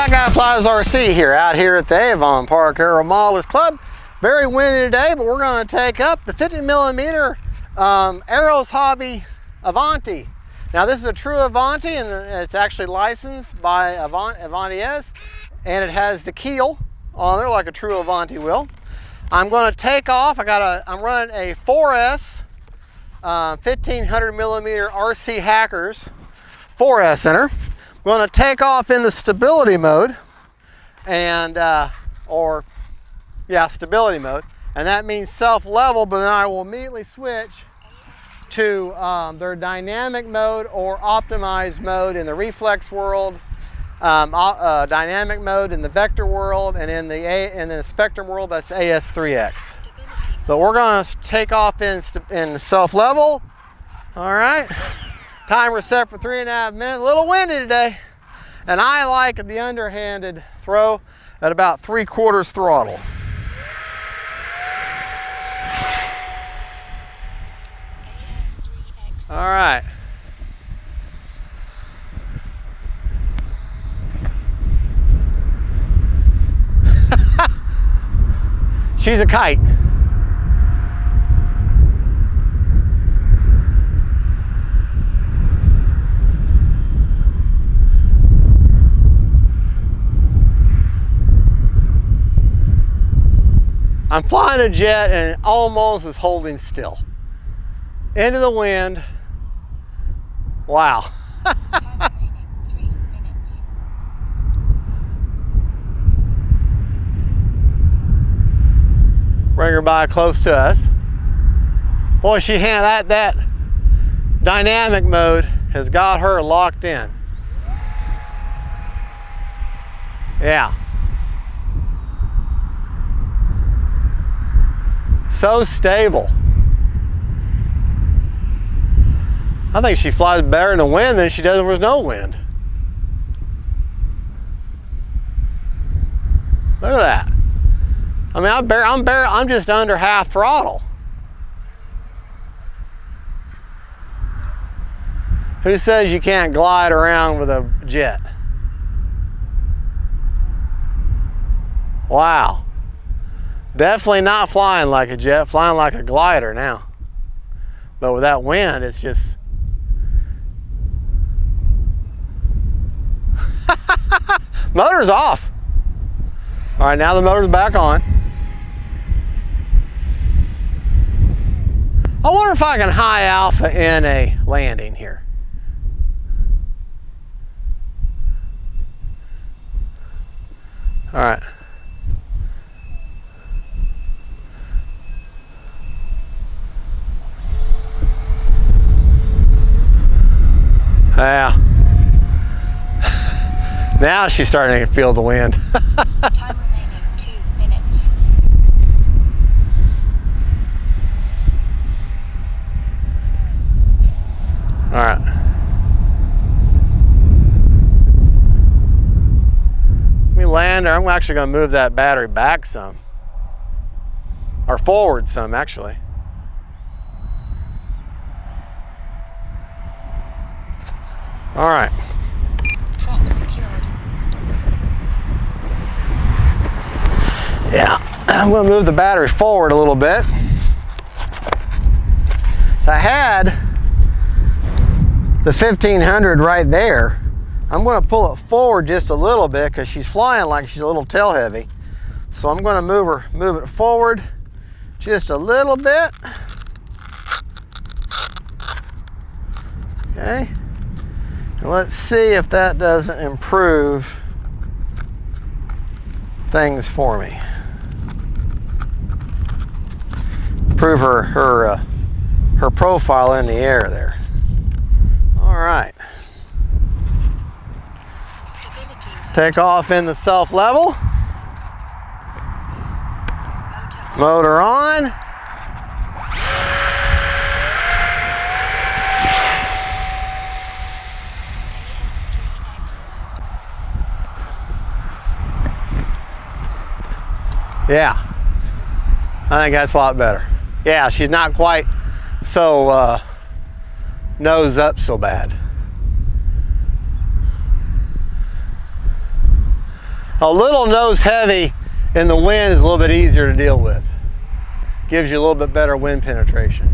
That Guy Flies RC here, out here at the Avon Park Aero Modelers Club. Very windy today, but we're going to take up the 50mm Aeros Hobby Avanti. Now this is a true Avanti, and it's actually licensed by AVANTI Yes, and it has the keel on there like a true Avanti will. I'm going to take off. I'm running a 4S 1500mm RC Hackers 4S in her. I'm going to take off in the stability mode, and stability mode, and that means self-level, but then I will immediately switch to their dynamic mode or optimized mode in the reflex world, dynamic mode in the vector world, and in the spectrum world, that's AS3X. But we're going to take off in self-level. All right, timer set for 3.5 minutes. A little windy today, and I like the underhanded throw at about 3/4 throttle. All right. She's a kite. I'm flying a jet and it almost is holding still. Into the wind. Wow. Bring her by close to us. Boy, that dynamic mode has got her locked in. Yeah. So stable. I think she flies better in the wind than she does when there's no wind. Look at that. I mean, I'm just under half throttle. Who says you can't glide around with a jet? Wow. Definitely not flying like a jet, flying like a glider now. But with that wind, it's just... Motor's off. All right, now the motor's back on. I wonder if I can high alpha in a landing here. All right. Yeah. Now she's starting to feel the wind. Time remaining 2 minutes. All right. Let me land her. I'm actually going to move that battery back some. Or forward some, actually. All right. Yeah, I'm going to move the battery forward a little bit. So I had the 1500 right there. I'm going to pull it forward just a little bit because she's flying like she's a little tail heavy. So I'm going to move it forward just a little bit. Okay. And let's see if that doesn't improve things for me. Improve her profile in the air there. All right. Take off in the self-level. Motor on. Yeah, I think that's a lot better. Yeah, she's not quite so nose up so bad. A little nose heavy in the wind is a little bit easier to deal with. Gives you a little bit better wind penetration.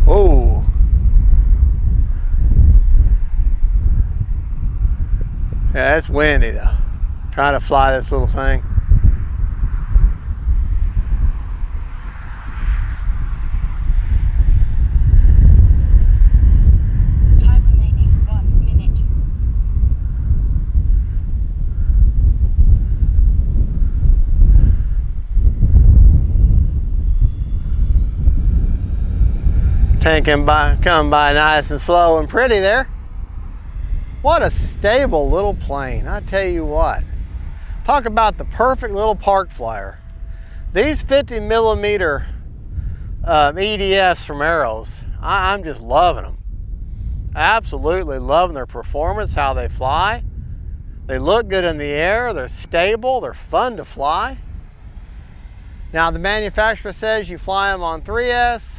Oh. Yeah, it's windy though. Trying to fly this little thing. Time remaining 1 minute. Tank coming by nice and slow and pretty there. What a stable little plane, I tell you what. Talk about the perfect little park flyer. These 50 millimeter EDFs from Arrows, I'm just loving them. Absolutely loving their performance, how they fly. They look good in the air, they're stable, they're fun to fly. Now the manufacturer says you fly them on 3S.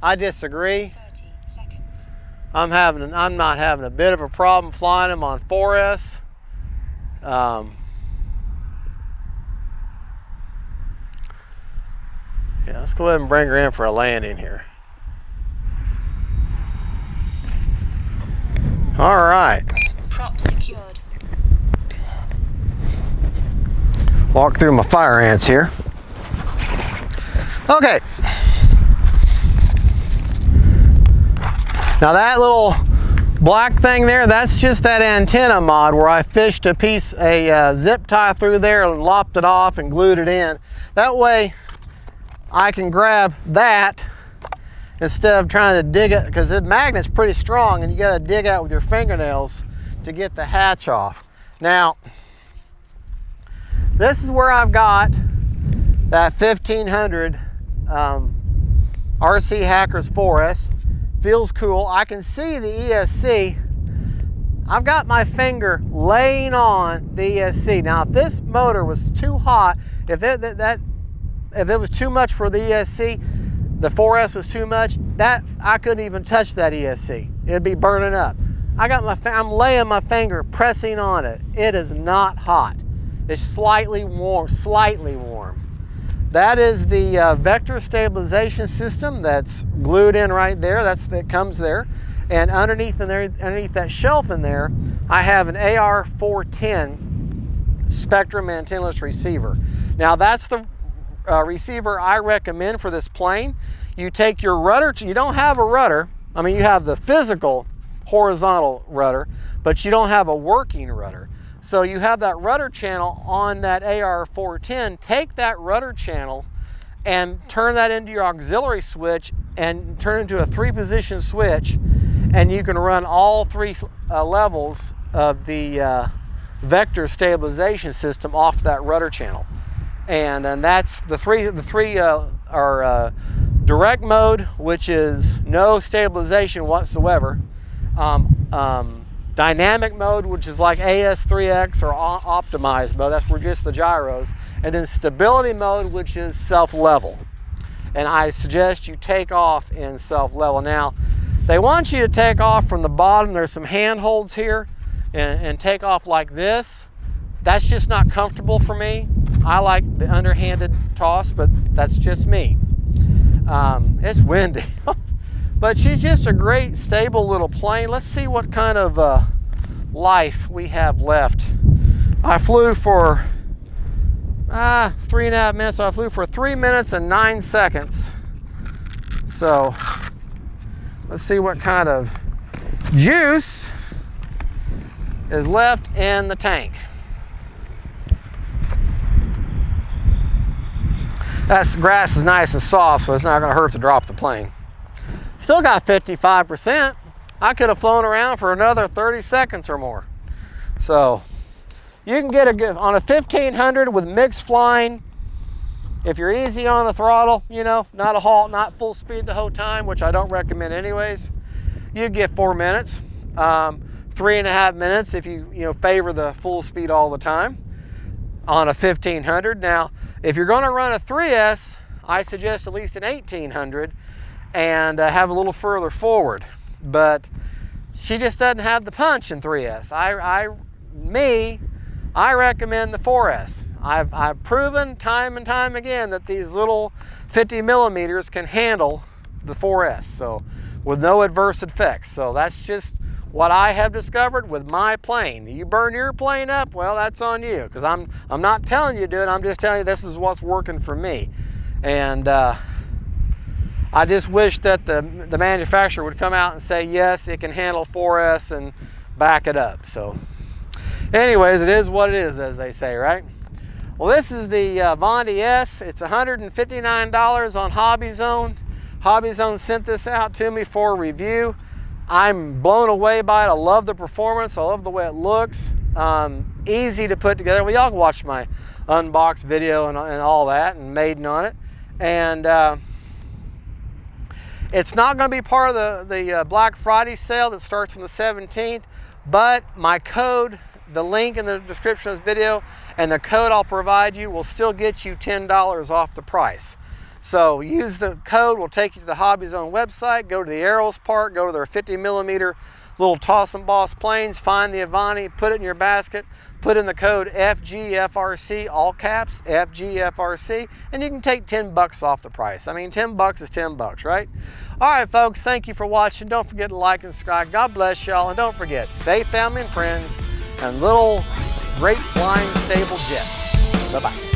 I disagree. 30 seconds. I'm not having a bit of a problem flying them on 4S. Yeah, let's go ahead and bring her in for a landing here. All right. Prop secured. Walk through my fire ants here. Okay. Now that little black thing there, that's just that antenna mod where I fished a zip tie through there and lopped it off and glued it in. That way I can grab that instead of trying to dig it, because the magnet's pretty strong and you got to dig out with your fingernails to get the hatch off. Now, this is where I've got that 1500 RC Hackers 4S. Feels cool. I can see the ESC. I've got my finger laying on the ESC. Now, if this motor was too hot, if it was too much for the ESC, the 4S was too much, that I couldn't even touch that ESC. It'd be burning up. I'm laying my finger, pressing on it. It is not hot. It's slightly warm, slightly warm. That is the vector stabilization system that's glued in right there. That comes there. And underneath that shelf in there, I have an AR410 Spectrum antennaless receiver. Now that's the receiver I recommend for this plane. You take your rudder, you don't have a rudder. I mean, you have the physical horizontal rudder, but you don't have a working rudder. So you have that rudder channel on that AR410, take that rudder channel and turn that into your auxiliary switch and turn it into a 3-position switch, and you can run all 3 levels of the vector stabilization system off that rudder channel. And that's the three are direct mode, which is no stabilization whatsoever. Dynamic mode, which is like AS3X or optimized mode, that's where just the gyros. And then stability mode, which is self-level. And I suggest you take off in self-level. Now, they want you to take off from the bottom. There's some handholds here, and take off like this. That's just not comfortable for me. I like the underhanded toss, but that's just me. It's windy. But she's just a great, stable little plane. Let's see what kind of life we have left. I flew for 3.5 minutes. So I flew for 3 minutes and 9 seconds. So let's see what kind of juice is left in the tank. That grass is nice and soft, so it's not going to hurt to drop the plane. Still got 55%. I could have flown around for another 30 seconds or more. So you can get on a 1500 with mixed flying. If you're easy on the throttle, you know, not a halt, not full speed the whole time, which I don't recommend anyways, you get 4 minutes. 3.5 minutes if you favor the full speed all the time on a 1500. Now, if you're going to run a 3S, I suggest at least an 1800 and have a little further forward. But she just doesn't have the punch in 3S. I recommend the 4S. I've proven time and time again that these little 50 millimeters can handle the 4S, so with no adverse effects. So that's just what I have discovered with my plane. You burn your plane up, well, that's on you, because I'm not telling you to do it. I'm just telling you this is what's working for me. And I just wish that the manufacturer would come out and say, yes, it can handle 4S and back it up. So anyways, it is what it is, as they say, right? Well, this is the AVANTI S. It's $159 on Hobby Zone. Hobby Zone sent this out to me for review. I'm blown away by it. I love the performance. I love the way it looks. Easy to put together. Well, y'all can watch my unbox video and all that and maiden on it. And it's not going to be part of the Black Friday sale that starts on the 17th, but my code, the link in the description of this video, and the code I'll provide you will still get you $10 off the price. So use the code, will take you to the Hobby Zone website, go to the Arrows part, go to their 50 millimeter little toss and boss planes, find the AVANTI, put it in your basket, put in the code FGFRC, all caps, FGFRC, and you can take 10 bucks off the price. I mean, 10 bucks is 10 bucks, right? All right, folks, thank you for watching. Don't forget to like and subscribe. God bless y'all, and don't forget, faith, family, and friends, and little great flying stable jets. Bye-bye.